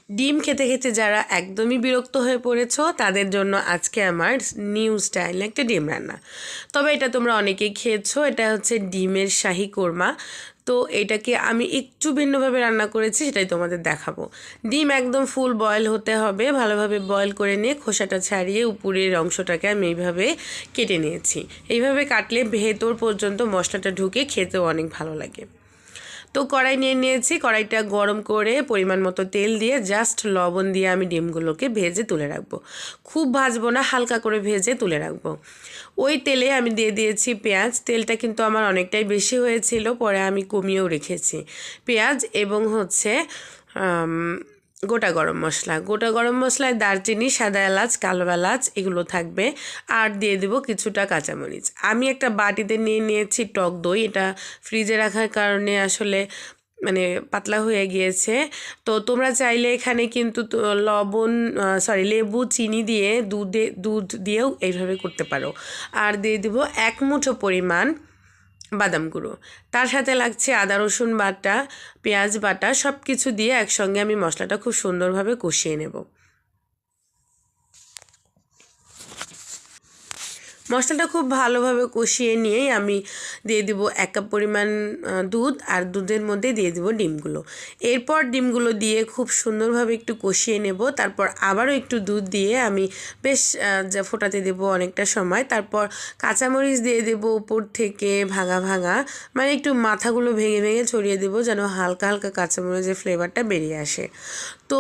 ডিম খেতে খেতে যারা একদমই বিরক্ত হয়ে পড়েছ তাদের জন্য আজকে আমার নিউ স্টাইল একটা ডিম রান্না। তবে এটা তোমরা অনেকেই খেয়েছো। এটা হচ্ছে ডিমের শাহি কোরমা। তো এটাকে আমি একটু ভিন্নভাবে রান্না করেছি, সেটাই তোমাদের দেখাবো। ডিম একদম ফুল বয়েল হতে হবে, ভালোভাবে বয়েল করে নিয়ে খোসাটা ছাড়িয়ে উপরের অংশটাকে আমি এইভাবে কেটে নিয়েছি। এইভাবে কাটলে ভেতর পর্যন্ত মশলাটা ঢুকে খেতেও অনেক ভালো লাগে। তো কড়াই নিয়ে নিয়েছি, কড়াইটা গরম করে পরিমাণ মতো তেল দিয়ে জাস্ট লবণ দিয়ে আমি ডিমগুলোকে ভেজে তুলে রাখবো। খুব ভাজবো না, হালকা করে ভেজে তুলে রাখবো। ওই তেলে আমি দিয়ে দিয়েছি পেঁয়াজ। তেলটা কিন্তু আমার অনেকটাই বেশি হয়েছিল, পরে আমি কমিয়েও রেখেছি। পেঁয়াজ এবং হচ্ছে গোটা গরম মশলায় দারচিনি, সাদা এলাচ, কালো এলাচ এগুলো থাকবে। আর দিয়ে দেবো কিছুটা কাঁচামরিচ। আমি একটা বাটিতে নিয়ে নিয়েছি টক দই। এটা ফ্রিজে রাখার কারণে আসলে মানে পাতলা হয়ে গিয়েছে। তো তোমরা চাইলে এখানে কিন্তু লেবু, চিনি দিয়ে দুধ দিয়েও এইভাবে করতে পারো। আর দিয়ে দেবো 1 মুঠো পরিমাণ বাদাম গুঁড়ো। তার সাথে লাগছে আদা রসুন বাটা, পেঁয়াজ বাটা, সব কিছু দিয়ে একসঙ্গে আমি মশলাটা খুব সুন্দরভাবে কষিয়ে নেব। মশলাটা খুব ভালোভাবে কষিয়ে নিয়েই আমি দিয়ে দিব 1 কাপ পরিমাণ দুধ, আর দুধের মধ্যে দিয়ে দিব ডিমগুলো। এরপর ডিমগুলো দিয়ে খুব সুন্দরভাবে একটু কষিয়ে নেব। তারপর আবারও একটু দুধ দিয়ে আমি বেশ ফোটাতে দেব অনেকটা সময়। তারপর কাঁচামরিচ দিয়ে দেব উপর থেকে ভাঙা ভাঙা, মানে একটু মাথাগুলো ভেঙে ভেঙে ছড়িয়ে দেব যেন হালকা হালকা কাঁচামরিচের ফ্লেভারটা বেরিয়ে আসে। তো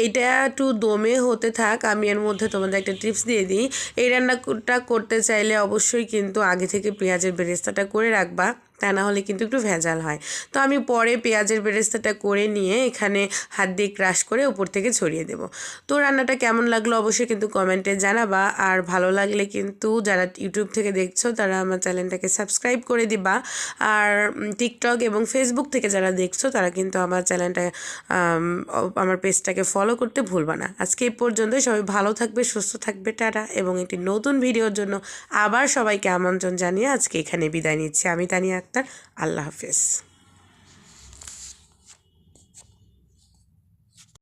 এটা একটু দমে হতে থাক। আমি এর মধ্যে তোমাদের একটা টিপস দিয়ে দিই। এই রান্নাটা করতে চাইলে অবশ্যই কিন্তু আগে থেকে পেঁয়াজের বেরেস্তাটা করে রাখবা, তা না হলে কিন্তু একটু ভেজাল হয়। তো আমি পরে পেঁয়াজের বেরেস্তাটা করে নিয়ে এখানে হাত দিয়ে ক্রাশ করে উপর থেকে ছড়িয়ে দেব। তো রান্নাটা কেমন লাগলো অবশ্যই কিন্তু কমেন্টে জানাবা। আর ভালো লাগলে কিন্তু যারা ইউটিউব থেকে দেখছো তারা আমার চ্যানেলটাকে সাবস্ক্রাইব করে দিবা। আর টিকটক এবং ফেসবুক থেকে যারা দেখছো তারা কিন্তু আমার চ্যানেলটা আমার পেজটাকে ফলো করতে ভুলবা না। আজকে এই পর্যন্ত, সবাই ভালো থাকবে, সুস্থ থাকবে, টাটা। এবং একটি নতুন ভিডিওর জন্য আবার সবাইকে আমন্ত্রণ জানিয়ে আজকে এখানে বিদায় নিচ্ছি। আমি তানিয়া আক্তার। আল্লাহ হাফেজ।